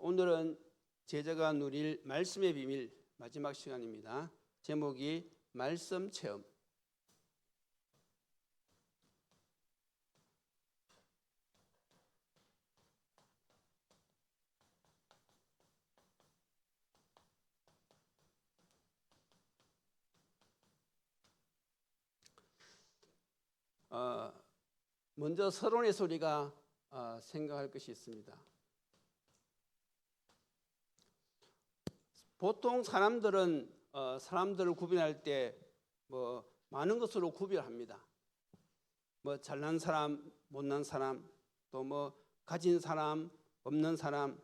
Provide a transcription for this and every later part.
오늘은 제자가 누릴 말씀의 비밀 마지막 시간입니다. 제목이 말씀 체험. 먼저 서론의 소리가 생각할 것이 있습니다. 보통 사람들은 사람들을 구별할 때 많은 것으로 구별합니다. 잘난 사람, 못난 사람, 또 가진 사람, 없는 사람,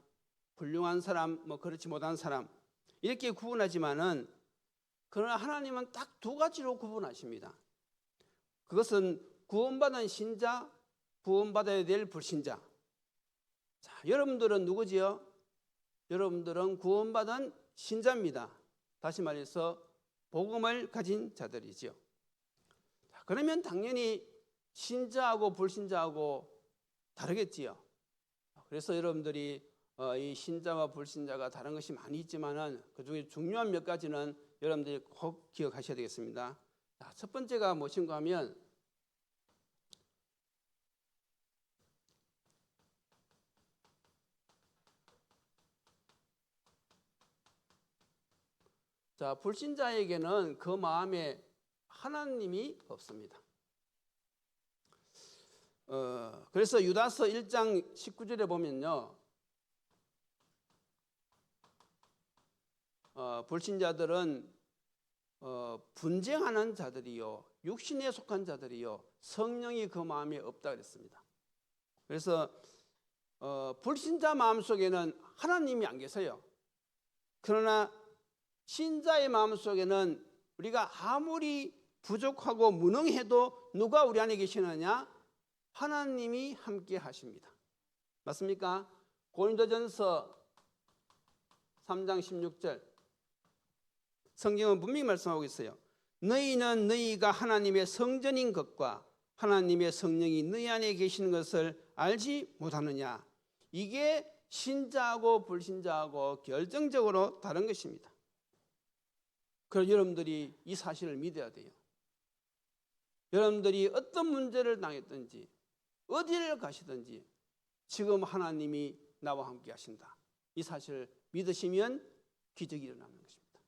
훌륭한 사람, 그렇지 못한 사람 이렇게 구분하지만은 그러나 하나님은 딱 두 가지로 구분하십니다. 그것은 구원받은 신자, 구원받아야 될 불신자. 자, 여러분들은 누구지요? 여러분들은 구원받은 신자입니다. 다시 말해서 복음을 가진 자들이지요. 자, 그러면 당연히 신자하고 불신자하고 다르겠지요. 그래서 여러분들이 이 신자와 불신자가 다른 것이 많이 있지만은 그 중에 중요한 몇 가지는 여러분들이 꼭 기억하셔야 되겠습니다. 자, 첫 번째가 무엇인가 하면 자, 불신자에게는 그 마음에 하나님이 없습니다. 그래서 유다서 1장 19절에 보면요, 불신자들은 분쟁하는 자들이요, 육신에 속한 자들이요, 성령이 그 마음에 없다 그랬습니다. 그래서 불신자 마음속에는 하나님이 안 계세요. 그러나 신자의 마음속에는 우리가 아무리 부족하고 무능해도 누가 우리 안에 계시느냐? 하나님이 함께 하십니다. 맞습니까? 고린도전서 3장 16절 성경은 분명히 말씀하고 있어요. 너희는 너희가 하나님의 성전인 것과 하나님의 성령이 너희 안에 계시는 것을 알지 못하느냐? 이게 신자하고 불신자하고 결정적으로 다른 것입니다. 그래서 여러분들이 이 사실을 믿어야 돼요. 여러분들이 어떤 문제를 당했든지 어디를 가시든지 지금 하나님이 나와 함께 하신다. 이 사실을 믿으시면 기적이 일어나는 것입니다.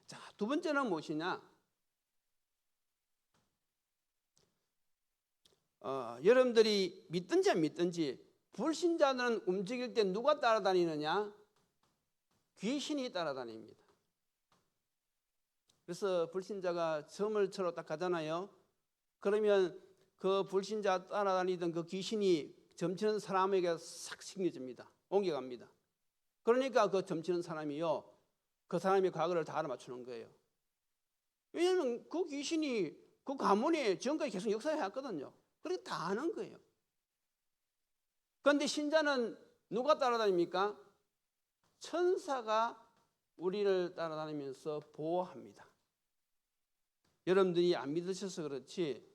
자, 두 번째는 무엇이냐? 여러분들이 믿든지 안 믿든지 불신자들은 움직일 때 누가 따라다니느냐? 귀신이 따라다닙니다. 그래서 불신자가 점을 쳐러 딱 가잖아요. 그러면 그 불신자 따라다니던 그 귀신이 점치는 사람에게 싹 심겨집니다. 옮겨갑니다. 그러니까 그 점치는 사람이요, 그 사람의 과거를 다 알아맞추는 거예요. 왜냐하면 그 귀신이 그 가문에 지금까지 계속 역사해왔거든요. 그렇게 다 아는 거예요. 그런데 신자는 누가 따라다닙니까? 천사가 우리를 따라다니면서 보호합니다. 여러분들이 안 믿으셔서 그렇지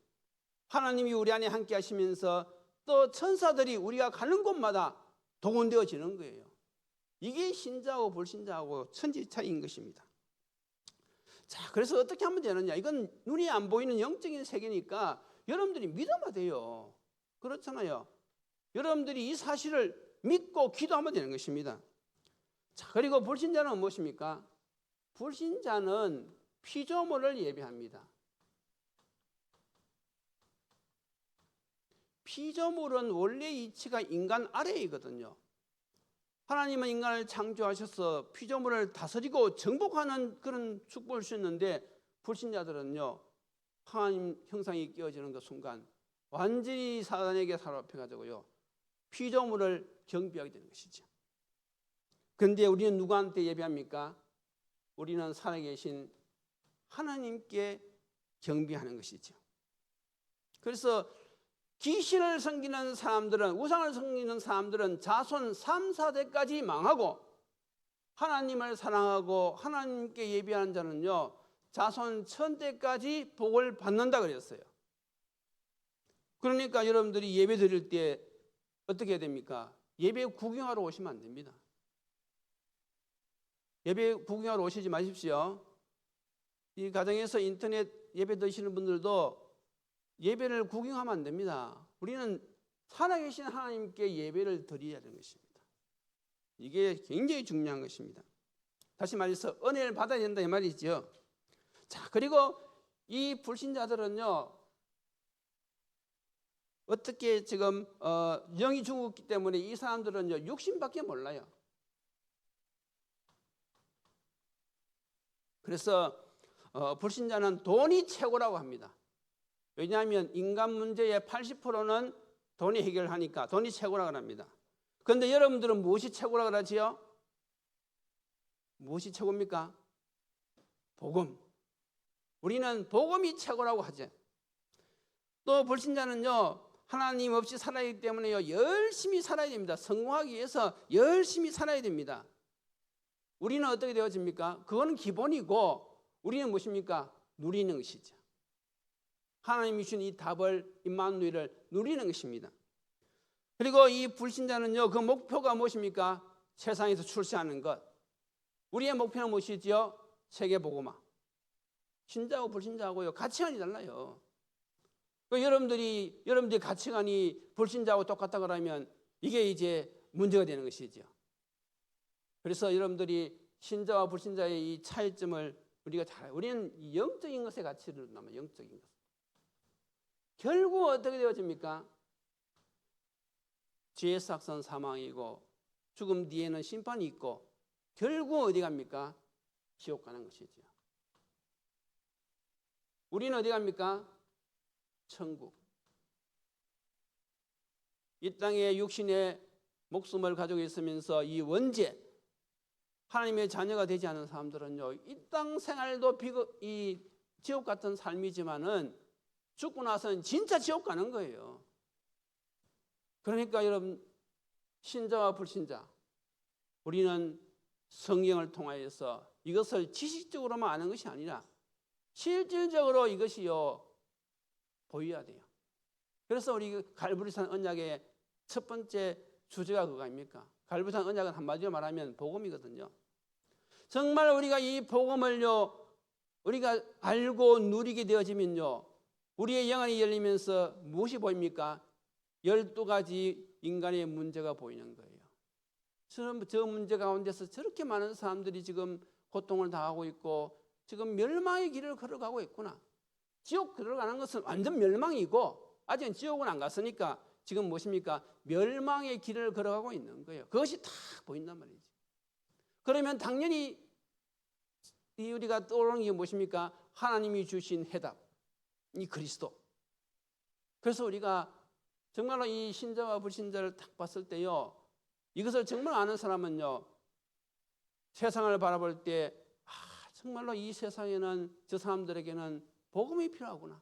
하나님이 우리 안에 함께 하시면서 또 천사들이 우리가 가는 곳마다 동원되어지는 거예요. 이게 신자하고 불신자하고 천지 차이인 것입니다. 자, 그래서 어떻게 하면 되느냐? 이건 눈이 안 보이는 영적인 세계니까 여러분들이 믿어야 돼요. 그렇잖아요. 여러분들이 이 사실을 믿고 기도하면 되는 것입니다. 자, 그리고 불신자는 무엇입니까? 불신자는 피조물을 예배합니다. 피조물은 원래 이치가 인간 아래이거든요. 하나님은 인간을 창조하셔서 피조물을 다스리고 정복하는 그런 축복을 주셨는데 불신자들은요, 하나님 형상이 끼워지는 그 순간 완전히 사단에게 사로잡혀가지고요, 피조물을 경배하게 되는 것이죠. 그런데 우리는 누구한테 예배합니까? 우리는 살아계신 하나님께 경배하는 것이죠. 그래서 귀신을 섬기는 사람들은, 우상을 섬기는 사람들은 자손 3, 4대까지 망하고 하나님을 사랑하고 하나님께 예배하는 자는요, 자손 1000대까지 복을 받는다 그랬어요. 그러니까 여러분들이 예배 드릴 때 어떻게 해야 됩니까? 예배 구경하러 오시면 안 됩니다. 예배 구경하러 오시지 마십시오. 이 가정에서 인터넷 예배 드시는 분들도 예배를 구경하면 안 됩니다. 우리는 살아계신 하나님께 예배를 드려야 하는 것입니다. 이게 굉장히 중요한 것입니다. 다시 말해서 은혜를 받아야 된다 이 말이죠. 자, 그리고 이 불신자들은요, 어떻게 지금 영이 죽었기 때문에 이 사람들은요 육신밖에 몰라요. 그래서 불신자는 돈이 최고라고 합니다. 왜냐하면 인간 문제의 80%는 돈이 해결하니까 돈이 최고라고 합니다. 그런데 여러분들은 무엇이 최고라고 하지요? 무엇이 최고입니까? 복음. 우리는 복음이 최고라고 하죠. 또 불신자는요, 하나님 없이 살아야 하기 때문에요, 열심히 살아야 됩니다. 성공하기 위해서 열심히 살아야 됩니다. 우리는 어떻게 되어집니까? 그거는 기본이고, 우리는 무엇입니까? 누리는 것이죠. 하나님이 주신 이 답을, 임마누엘을 누리는 것입니다. 그리고 이 불신자는요, 그 목표가 무엇입니까? 세상에서 출세하는 것. 우리의 목표는 무엇이지요? 세계복음화. 신자하고 불신자하고요, 가치관이 달라요. 여러분들이 가치관이 불신자하고 똑같다 그러면 이게 이제 문제가 되는 것이죠. 그래서 여러분들이 신자와 불신자의 이 차이점을 우리가 우리는 영적인 것의 가치를 남아, 영적인 것. 결국 어떻게 되어집니까? 죄의 삭선 사망이고 죽음 뒤에는 심판이 있고 결국 어디 갑니까? 지옥 가는 것이죠. 우리는 어디 갑니까? 천국. 이 땅에 육신의 목숨을 가지고 있으면서 이 원죄, 하나님의 자녀가 되지 않은 사람들은요, 이 땅 생활도 이 지옥 같은 삶이지만은 죽고 나서는 진짜 지옥 가는 거예요. 그러니까 여러분, 신자와 불신자, 우리는 성경을 통하여서 이것을 지식적으로만 아는 것이 아니라 실질적으로 이것이요 보여야 돼요. 그래서 우리 갈보리산 언약의 첫 번째 주제가 그거 아닙니까? 갈보리산 언약은 한마디로 말하면 복음이거든요. 정말 우리가 이 복음을요 우리가 알고 누리게 되어지면요 우리의 영안이 열리면서 무엇이 보입니까? 12가지 인간의 문제가 보이는 거예요. 저 문제 가운데서 저렇게 많은 사람들이 지금 고통을 당하고 있고 지금 멸망의 길을 걸어가고 있구나. 지옥 들어가는 것은 완전 멸망이고 아직은 지옥은 안 갔으니까 지금 무엇입니까? 멸망의 길을 걸어가고 있는 거예요. 그것이 다 보인단 말이죠. 그러면 당연히 우리가 떠오르는 게 무엇입니까? 하나님이 주신 해답, 이 그리스도. 그래서 우리가 정말로 이 신자와 불신자를 딱 봤을 때요, 이것을 정말 아는 사람은요, 세상을 바라볼 때 정말로 이 세상에는 저 사람들에게는 복음이 필요하구나.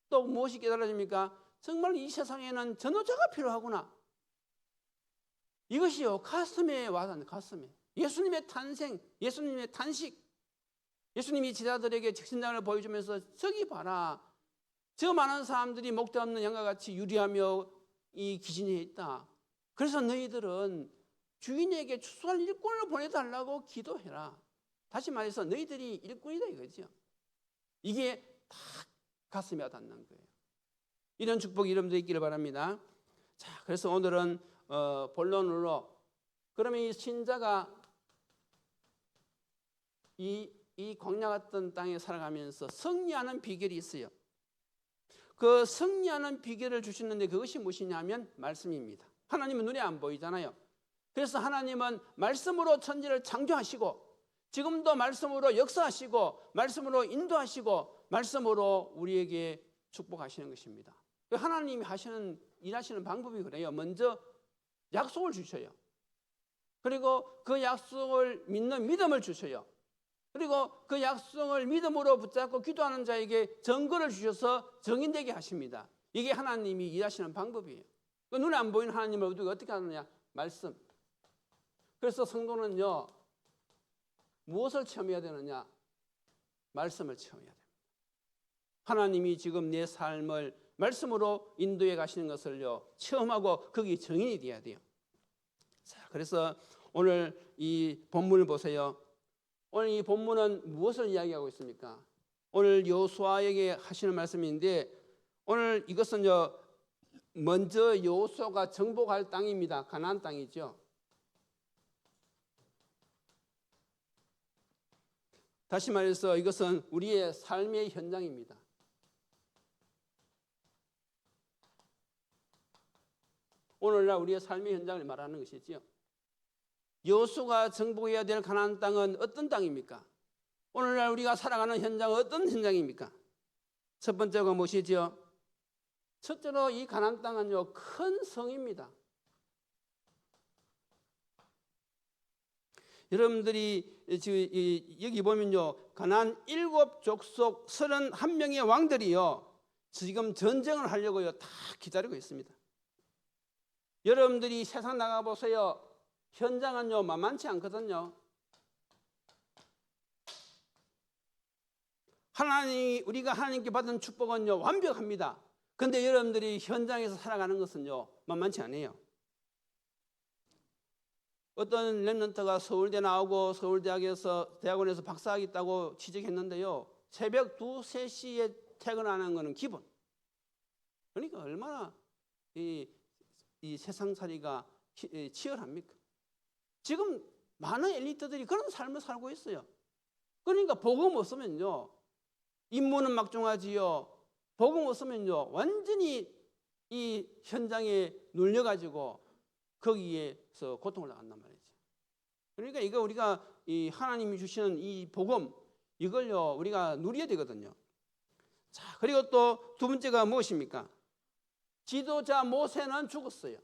또 무엇이 깨달아집니까? 정말 이 세상에는 전도자가 필요하구나. 이것이요 가슴에 와닿는, 가슴에 예수님의 탄생, 예수님의 탄식, 예수님이 제자들에게 직신장을 보여주면서 저기 봐라, 저 많은 사람들이 목대 없는 양과 같이 유리하며 이 기진에 있다. 그래서 너희들은 주인에게 추수할 일꾼을 보내달라고 기도해라. 다시 말해서 너희들이 일꾼이다 이거죠. 이게 다 가슴에 와닿는 거예요. 이런 축복이 여러분들 있기를 바랍니다. 자, 그래서 오늘은 본론으로, 그러면 이 신자가 이 광야 같은 땅에 살아가면서 승리하는 비결이 있어요. 그 승리하는 비결을 주시는데 그것이 무엇이냐면 말씀입니다. 하나님은 눈에 안 보이잖아요. 그래서 하나님은 말씀으로 천지를 창조하시고 지금도 말씀으로 역사하시고 말씀으로 인도하시고 말씀으로 우리에게 축복하시는 것입니다. 하나님이 일하시는 방법이 그래요. 먼저 약속을 주셔요. 그리고 그 약속을 믿는 믿음을 주셔요. 그리고 그 약속을 믿음으로 붙잡고 기도하는 자에게 증거를 주셔서 정인되게 하십니다. 이게 하나님이 일하시는 방법이에요. 눈에 안 보이는 하나님을 우리가 어떻게 하느냐? 말씀. 그래서 성도는요, 무엇을 체험해야 되느냐? 말씀을 체험해야 됩니다. 하나님이 지금 내 삶을 말씀으로 인도해 가시는 것을요 체험하고 거기 정인이 돼야 돼요. 자, 그래서 오늘 이 본문을 보세요. 오늘 이 본문은 무엇을 이야기하고 있습니까? 오늘 여호수아에게 하시는 말씀인데 오늘 이것은 먼저 여호수아가 정복할 땅입니다. 가나안 땅이죠. 다시 말해서 이것은 우리의 삶의 현장입니다. 오늘날 우리의 삶의 현장을 말하는 것이지요. 여호수아가 정복해야 될 가나안 땅은 어떤 땅입니까? 오늘날 우리가 살아가는 현장은 어떤 현장입니까? 첫 번째가 무엇이지요? 첫째로 이 가나안 땅은요, 큰 성입니다. 여러분들이 여기 보면요, 가나안 7족속 31명의 왕들이요, 지금 전쟁을 하려고요, 다 기다리고 있습니다. 여러분들이 세상 나가 보세요. 현장은요, 만만치 않거든요. 우리가 하나님께 받은 축복은요, 완벽합니다. 근데 여러분들이 현장에서 살아가는 것은요, 만만치 않아요. 어떤 랩런트가 서울대 나오고 서울대학에서 대학원에서 박사학위 따고 취직했는데요, 새벽 2, 3시에 퇴근하는 것은 기본. 그러니까 얼마나 이 세상살이가 치열합니까? 지금 많은 엘리트들이 그런 삶을 살고 있어요. 그러니까 복음 없으면요, 임무는 막중하지요. 복음 없으면요, 완전히 이 현장에 눌려가지고 거기에서 고통을 당한단 말이죠. 그러니까 이거 우리가 이 하나님이 주시는 이 복음, 이걸요 우리가 누려야 되거든요. 자, 그리고 또 두 번째가 무엇입니까? 지도자 모세는 죽었어요.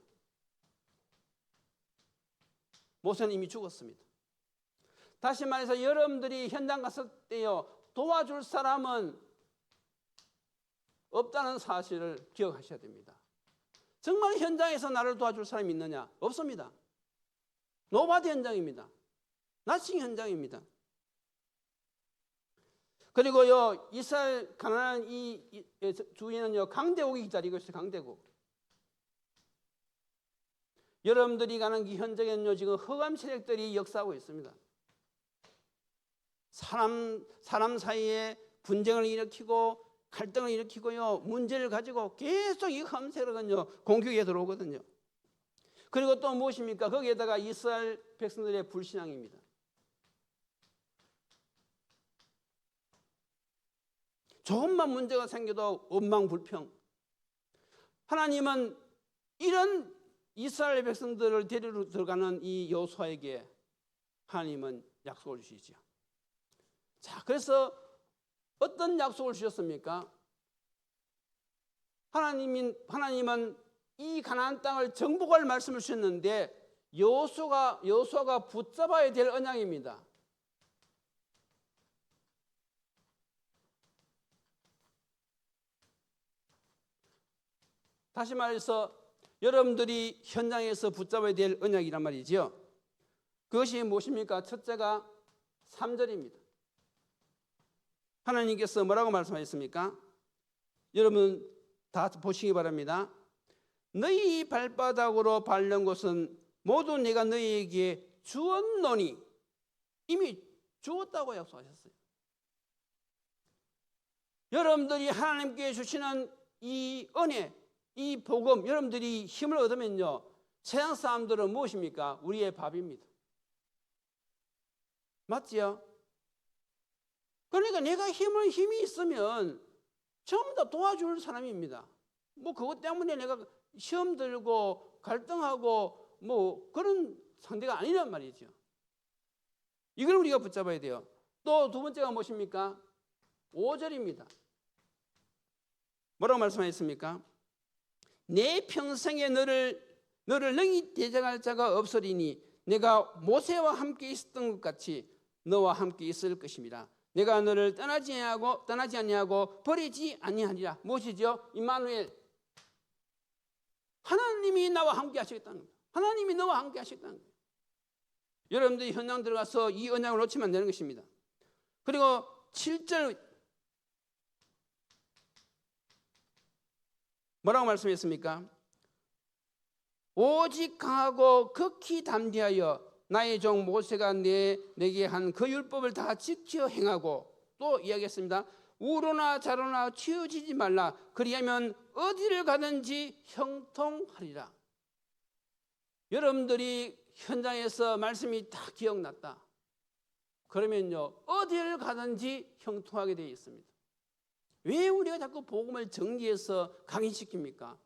모세는 이미 죽었습니다. 다시 말해서 여러분들이 현장 갔을 때요, 도와줄 사람은 없다는 사실을 기억하셔야 됩니다. 정말 현장에서 나를 도와줄 사람이 있느냐? 없습니다. 노바디 현장입니다. 나칭 현장입니다. 그리고요, 이스라엘 가나안 이 주위에는요, 강대국이 기다리고 있어요. 강대국. 여러분들이 가는 이 현장에는요, 지금 흑암 세력들이 역사하고 있습니다. 사람 사이에 분쟁을 일으키고 갈등을 일으키고요, 문제를 가지고 계속 이 흑암 세력은요, 공격에 들어오거든요. 그리고 또 무엇입니까? 거기에다가 이스라엘 백성들의 불신앙입니다. 조금만 문제가 생겨도 원망불평. 하나님은 이런 이스라엘 백성들을 데리러 들어가는 이 여호수아에게 하나님은 약속을 주시죠. 자, 그래서 어떤 약속을 주셨습니까? 하나님은 이 가나안 땅을 정복할 말씀을 주셨는데 여호수아가 붙잡아야 될 언약입니다. 다시 말해서 여러분들이 현장에서 붙잡아야 될 언약이란 말이죠. 그것이 무엇입니까? 첫째가 3절입니다. 하나님께서 뭐라고 말씀하셨습니까? 여러분 다 보시기 바랍니다. 너희 발바닥으로 밟는 곳은 모두 내가 너희에게 주었노니, 이미 주었다고 약속하셨어요. 여러분들이 하나님께 주시는 이 은혜, 이 복음, 여러분들이 힘을 얻으면요, 세상 사람들은 무엇입니까? 우리의 밥입니다. 맞지요? 그러니까 내가 힘이 있으면 전부 다 도와줄 사람입니다. 뭐 그것 때문에 내가 시험 들고 갈등하고 뭐 그런 상대가 아니란 말이죠. 이걸 우리가 붙잡아야 돼요. 또 두 번째가 무엇입니까? 5절입니다. 뭐라고 말씀하셨습니까? 내 평생에 너를 능히 대적할 자가 없으리니 내가 모세와 함께 있었던 것 같이 너와 함께 있을 것입니다. 내가 너를 떠나지 아니하고 버리지 아니하리라. 무엇이죠? 임마누엘. 하나님이 나와 함께 하시겠다는 겁니다. 하나님이 너와 함께 하시겠다는 거예요. 여러분들이 현장 들어가서 이 언약을 놓치면 안 되는 것입니다. 그리고 7절 뭐라고 말씀했습니까? 오직 강하고 극히 담대하여 나의 종 모세가 내게 한 그 율법을 다 지켜 행하고, 또 이야기했습니다. 우로나 좌로나 치우치지 말라. 그리하면 어디를 가든지 형통하리라. 여러분들이 현장에서 말씀이 다 기억났다. 그러면요, 어디를 가든지 형통하게 되어 있습니다. 왜 우리가 자꾸 복음을 정리해서 강의시킵니까?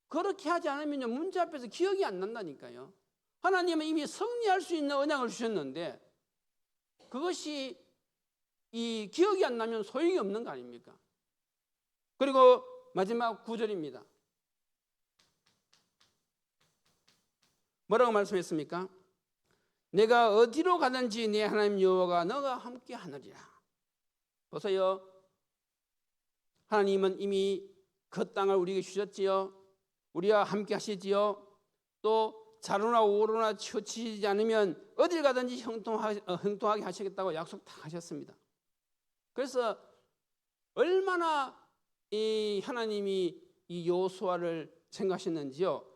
그렇게 하지 않으면 문제 앞에서 기억이 안 난다니까요. 하나님은 이미 승리할 수 있는 언약을 주셨는데 그것이 이 기억이 안 나면 소용이 없는 거 아닙니까? 그리고 마지막 9절입니다. 뭐라고 말씀했습니까? 내가 어디로 가든지 내 하나님 여호와가 너가 함께 하느리라. 보세요. 하나님은 이미 그 땅을 우리에게 주셨지요. 우리와 함께 하시지요. 또 좌로나 우로나 치우치지 않으면 어딜 가든지 형통하게 하시겠다고 약속 다 하셨습니다. 그래서 얼마나 이 하나님이 이 여호수아를 생각하셨는지요.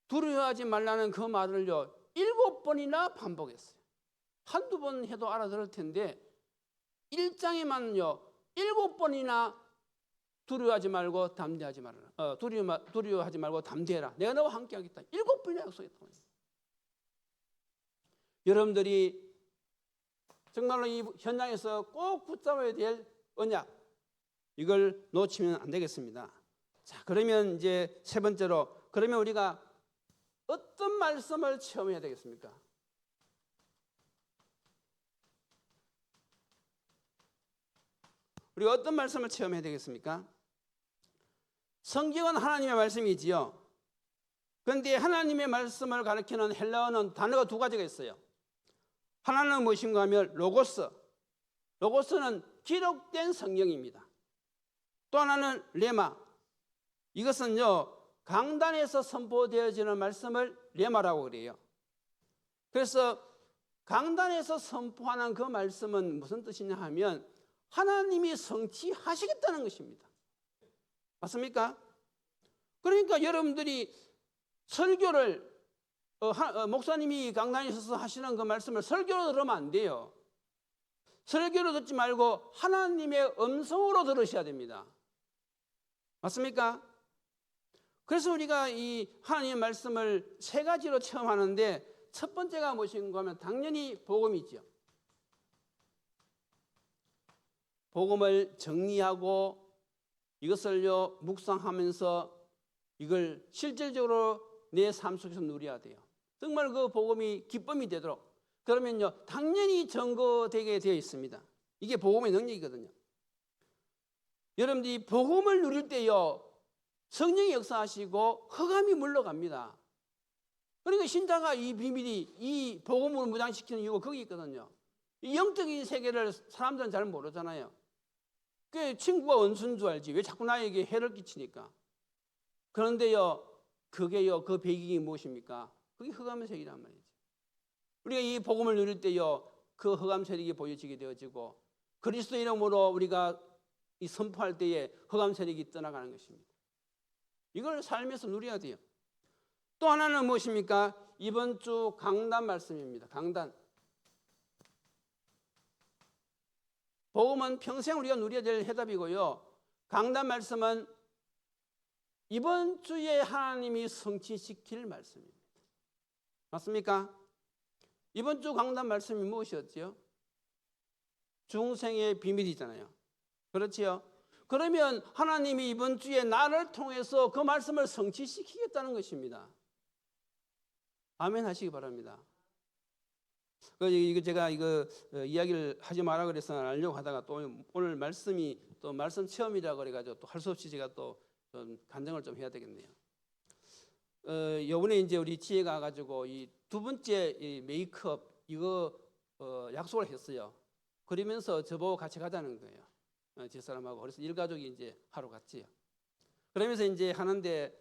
두려워하지 말라는 그 말을요 7번이나 반복했어요. 한두 번 해도 알아들을 텐데 1장에만요 7번이나 두려워하지 말고 담대하지 말아라. 두려워하지 말고 담대해라. 내가 너와 함께 하겠다. 7번이나 약속했다고 했어요. 여러분들이 정말로 이 현장에서 꼭 붙잡아야 될 언약, 이걸 놓치면 안 되겠습니다. 자, 그러면 이제 세 번째로, 그러면 우리가 어떤 말씀을 체험해야 되겠습니까? 우리가 어떤 말씀을 체험해야 되겠습니까? 성경은 하나님의 말씀이지요. 그런데 하나님의 말씀을 가리키는 헬라어는 단어가 두 가지가 있어요. 하나는 무엇인가 하면 로고스. 로고스는 기록된 성경입니다. 또 하나는 레마. 이것은요 강단에서 선포되어지는 말씀을 레마라고 그래요. 그래서 강단에서 선포하는 그 말씀은 무슨 뜻이냐 하면 하나님이 성취하시겠다는 것입니다. 맞습니까? 그러니까 여러분들이 설교를 목사님이 강단에 서서 하시는 그 말씀을 설교로 들으면 안 돼요. 설교로 듣지 말고 하나님의 음성으로 들으셔야 됩니다. 맞습니까? 그래서 우리가 이 하나님의 말씀을 세 가지로 체험하는데 첫 번째가 무엇인가 하면 당연히 복음이죠. 복음을 정리하고 이것을요 묵상하면서 이걸 실질적으로 내 삶 속에서 누려야 돼요. 정말 그 복음이 기쁨이 되도록. 그러면요 당연히 증거되게 되어 있습니다. 이게 복음의 능력이거든요. 여러분들이 복음을 누릴 때요 성령이 역사하시고 흑암이 물러갑니다. 그러니까 신자가 이 비밀이 이 복음으로 무장시키는 이유가 거기 있거든요. 이 영적인 세계를 사람들은 잘 모르잖아요. 그 친구가 원수인 줄 알지 왜 자꾸 나에게 해를 끼치니까. 그런데요 그게요 그 배경이 무엇입니까? 그게 흑암의 세계란 말이죠. 우리가 이 복음을 누릴 때요 그 흑암 세력이 보여지게 되어지고 그리스도 이름으로 우리가 이 선포할 때에 흑암 세력이 떠나가는 것입니다. 이걸 삶에서 누려야 돼요. 또 하나는 무엇입니까? 이번 주 강단 말씀입니다. 강단. 복음은 평생 우리가 누려야 될 해답이고요. 강단 말씀은 이번 주에 하나님이 성취시킬 말씀입니다. 맞습니까? 이번 주 강단 말씀이 무엇이었지요? 중생의 비밀이잖아요. 그렇지요? 그러면 하나님이 이번 주에 나를 통해서 그 말씀을 성취시키겠다는 것입니다. 아멘 하시기 바랍니다. 제가 이야기를 하지 마라 그래서 하려고 하다가 또 오늘 말씀이 또 말씀 체험이라 그래가지고 또 할 수 없이 제가 또 간증을 좀 해야 되겠네요. 요번에 이제 우리 지혜가 가지고 이 두 번째 이 메이크업 이거 약속을 했어요. 그러면서 저보고 같이 가자는 거예요. 집사람하고. 그래서 일가족이 이제 하러 갔지요. 그러면서 이제 하는데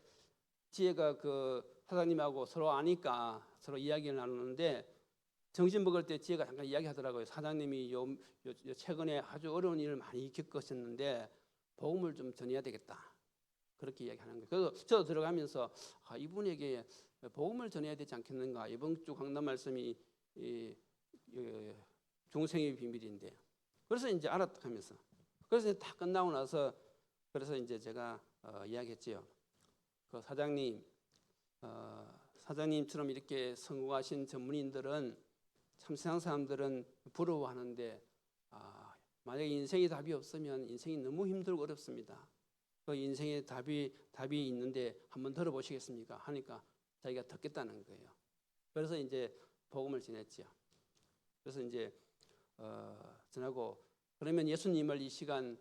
지혜가 그 사장님하고 서로 아니까 서로 이야기를 나누는데 점심 먹을 때 지혜가 잠깐 이야기하더라고요. 사장님이 요 최근에 아주 어려운 일을 많이 겪으셨는데 복음을 좀 전해야 되겠다. 그렇게 이야기하는 거예요. 그래서 저도 들어가면서 이분에게 복음을 전해야 되지 않겠는가. 이번 주 강단 말씀이 중생의 비밀인데. 그래서 이제 알았다 하면서. 그래서 이제 다 끝나고 나서 그래서 이제 제가 이야기했지요. 그 사장님처럼 이렇게 성공하신 전문인들은 참 세상 사람들은 부러워하는데 만약에 인생에 답이 없으면 인생이 너무 힘들고 어렵습니다. 그 인생에 답이 있는데 한번 들어보시겠습니까? 하니까 자기가 듣겠다는 거예요. 그래서 이제 복음을 전했지요. 그래서 이제 전하고 그러면 예수님을 이 시간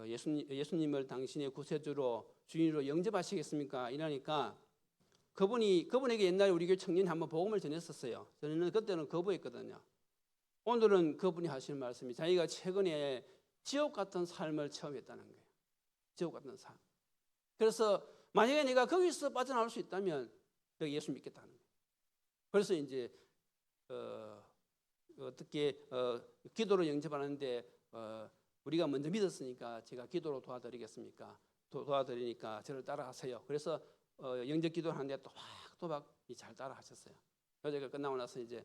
예수님을 당신의 구세주로 주인으로 영접하시겠습니까? 이러니까 그분에게 옛날에 우리 교회 청년이 한번 복음을 전했었어요. 저는 그때는 거부했거든요. 오늘은 그분이 하시는 말씀이 자기가 최근에 지옥 같은 삶을 체험했다는 거예요. 지옥 같은 삶. 그래서 만약에 내가 거기서 빠져나올 수 있다면 내가 예수 믿겠다는 거예요. 그래서 이제 어떻게 기도로 영접하는데 우리가 먼저 믿었으니까 제가 기도로 도와드리겠습니까? 도와드리니까 저를 따라하세요. 그래서 영접 기도를 하는데 또박또박 잘 따라하셨어요. 그래서 끝나고 나서 이제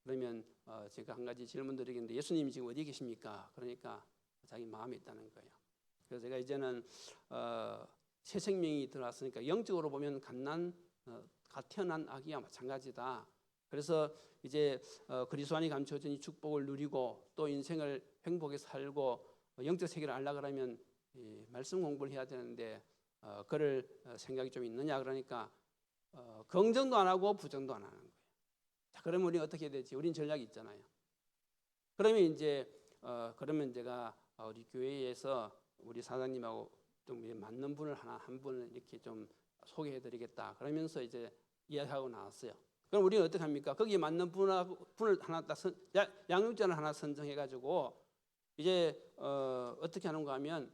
그러면 제가 한 가지 질문 드리겠는데 예수님이 지금 어디 계십니까? 그러니까 자기 마음에 있다는 거예요. 그래서 제가 이제는 새 생명이 들어왔으니까 영적으로 보면 갓 태어난 아기와 마찬가지다. 그래서 이제 그리스도 안에 감춰진 이 축복을 누리고 또 인생을 행복하게 살고 영적 세계를 알라 그러면 말씀 공부를 해야 되는데 그럴 생각이 좀 있느냐 그러니까 긍정도 안 하고 부정도 안 하는 거예요. 자, 그러면 우리는 어떻게 해야 되지? 우리는 전략이 있잖아요. 그러면 이제 그러면 제가 우리 교회에서 우리 사장님하고 좀 맞는 분을 한 분을 이렇게 좀 소개해드리겠다. 그러면서 이제 이야기하고 나왔어요. 그럼 우리는 어떻게 합니까? 거기에 맞는 분을 하나 딱 양육자를 하나 선정해가지고 이제 어떻게 하는가 하면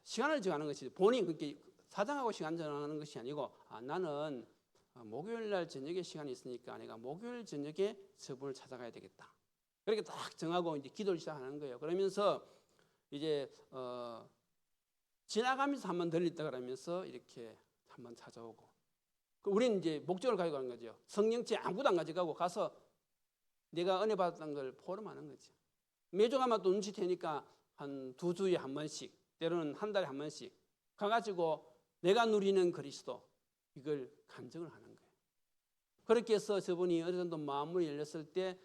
시간을 정하는 것이 본인 그렇게 사장하고 시간 정하는 것이 아니고 나는 목요일 날 저녁에 시간이 있으니까 내가 목요일 저녁에 저분을 찾아가야 되겠다. 그렇게 딱 정하고 이제 기도를 시작하는 거예요. 그러면서 이제 지나가면서 한번 들렸다 그러면서 이렇게 한번 찾아오고. 우리는 이제 목적을 가지고 가는 거죠. 성령체 아무것도 안 가져가고 가서 내가 은혜 받았던 걸 포럼하는 거죠. 매주 가면 또 눈치채니까 한 2주에 한 번씩, 때로는 한 달에 한 번씩 가가지고 내가 누리는 그리스도 이걸 간증을 하는 거예요. 그렇게 해서 저분이 어느 정도 마음이 열렸을 때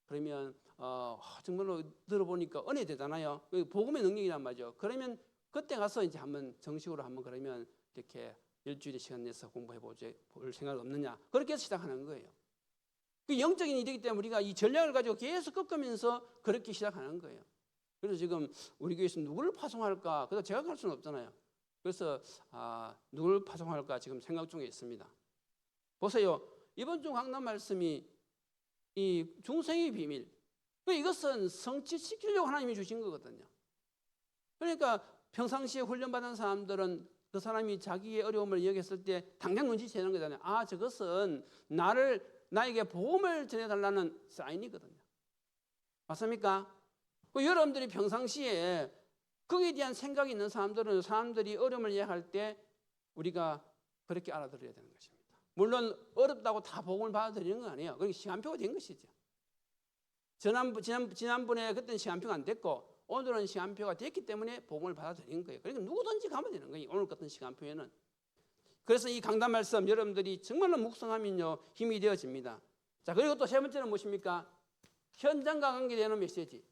그러면 정말로 들어보니까 은혜 되잖아요. 복음의 능력이란 말이죠. 그러면 그때 가서 이제 한번 정식으로 한번 그러면 이렇게 일주일에 시간 내서 공부해 볼 생각 없느냐. 그렇게 해서 시작하는 거예요. 그 영적인 일이기 때문에 우리가 이 전략을 가지고 계속 꺾으면서 그렇게 시작하는 거예요. 그래서 지금 우리 교회에서 누구를 파송할까? 그래서 제가 갈 수는 없잖아요. 그래서 누구를 파송할까 지금 생각 중에 있습니다. 보세요. 이번 주 강단 말씀이 이 중생의 비밀. 이것은 성취시키려고 하나님이 주신 거거든요. 그러니까 평상시에 훈련받은 사람들은 그 사람이 자기의 어려움을 여겼을 때 당장 눈치채는 거잖아요. 저것은 나에게 복음을 전해달라는 사인이거든요. 맞습니까? 여러분들이 평상시에 거기에 대한 생각이 있는 사람들이 어려움을 이야기할 때 우리가 그렇게 알아들어야 되는 것입니다. 물론 어렵다고 다 복음을 받아들이는 건 아니에요. 그게 시간표가 된 것이죠. 지난번에 그때는 시간표가 안 됐고 오늘은 시간표가 됐기 때문에 복음을 받아들이는 거예요. 그러니까 누구든지 가면 되는 거예요. 오늘 같은 시간표에는. 그래서 이 강단 말씀 여러분들이 정말로 묵상하면요 힘이 되어집니다. 자, 그리고 또 세 번째는 무엇입니까? 현장과 관계되는 메시지.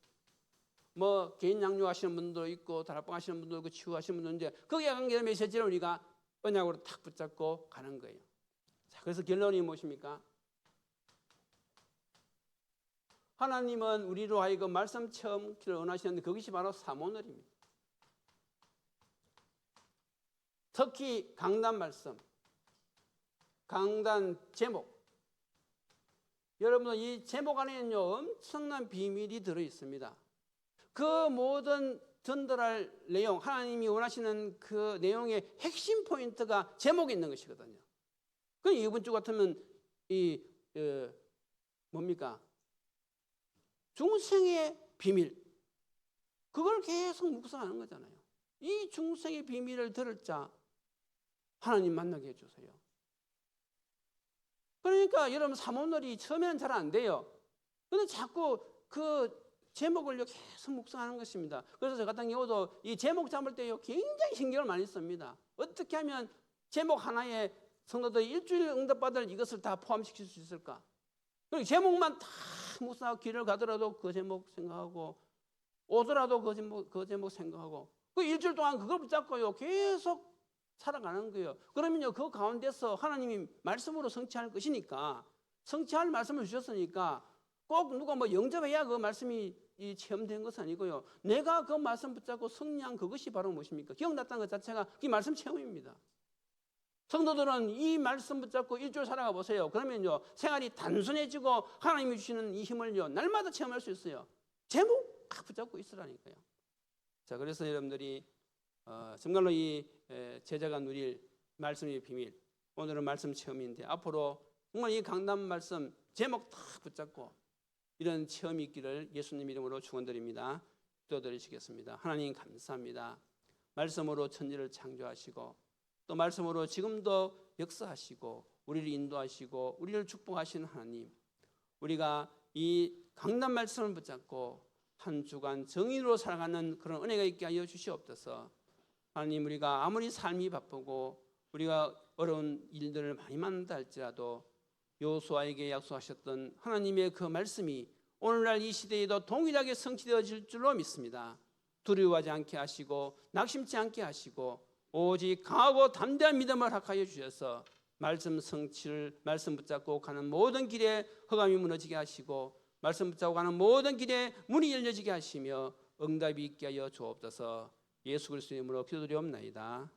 뭐 개인 양육하시는 분도 있고 다락방 하시는 분도 있고 치유하시는 분도 있는데 거기에 관계되는 메시지를 우리가 언약으로 탁 붙잡고 가는 거예요. 자, 그래서 결론이 무엇입니까? 하나님은 우리로 하여금 말씀 체험기를 원하시는데 그것이 바로 사모늘입니다. 특히 강단 말씀, 강단 제목. 여러분 이 제목 안에는요 엄청난 비밀이 들어 있습니다. 그 모든 전달할 내용, 하나님이 원하시는 그 내용의 핵심 포인트가 제목에 있는 것이거든요. 그 이번 주 같으면 뭡니까? 중생의 비밀. 그걸 계속 묵상하는 거잖아요. 이 중생의 비밀을 들을 자 하나님 만나게 해주세요. 그러니까 여러분 사모놀이 처음에는 잘 안 돼요. 근데 자꾸 그 제목을요 계속 묵상하는 것입니다. 그래서 저 같은 경우도 이 제목 잡을 때요 굉장히 신경을 많이 씁니다. 어떻게 하면 제목 하나에 성도들이 일주일 응답받을 이것을 다 포함시킬 수 있을까? 그리고 제목만 다 묵상하고 길을 가더라도 그 제목 생각하고 오더라도 그 제목 생각하고 그 일주일 동안 그걸 붙잡고요 계속 살아가는 거예요. 그러면요 그 가운데서 하나님이 말씀으로 성취할 것이니까 성취할 말씀을 주셨으니까 꼭 누가 뭐 영접해야 그 말씀이 체험된 것은 아니고요. 내가 그 말씀 붙잡고 승리한 그것이 바로 무엇입니까? 기억났다는 것 자체가 이 말씀 체험입니다. 성도들은 이 말씀 붙잡고 일주일 살아가 보세요. 그러면요 생활이 단순해지고 하나님이 주시는 이 힘을요 날마다 체험할 수 있어요. 제목 딱 붙잡고 있으라니까요. 자, 그래서 여러분들이 정말로 이 제자가 누릴 말씀의 비밀, 오늘은 말씀 체험인데 앞으로 정말 이 강단 말씀 제목 딱 붙잡고 이런 체험이 있기를 예수님 이름으로 축원드립니다. 기도드리시겠습니다. 하나님 감사합니다. 말씀으로 천지를 창조하시고 또 말씀으로 지금도 역사하시고 우리를 인도하시고 우리를 축복하시는 하나님, 우리가 이 강단 말씀을 붙잡고 한 주간 정인으로 살아가는 그런 은혜가 있게 하여 주시옵소서. 하나님, 우리가 아무리 삶이 바쁘고 우리가 어려운 일들을 많이 만난다 할지라도 여호수아에게 약속하셨던 하나님의 그 말씀이 오늘날 이 시대에도 동일하게 성취되어질 줄로 믿습니다. 두려워하지 않게 하시고 낙심치 않게 하시고 오직 강하고 담대한 믿음을 허락하여 주셔서 말씀 성취를 말씀 붙잡고 가는 모든 길에 흑암이 무너지게 하시고 말씀 붙잡고 가는 모든 길에 문이 열려지게 하시며 응답이 있게 하여 주옵소서. 예수 그리스도의 이름으로 기도드리옵나이다.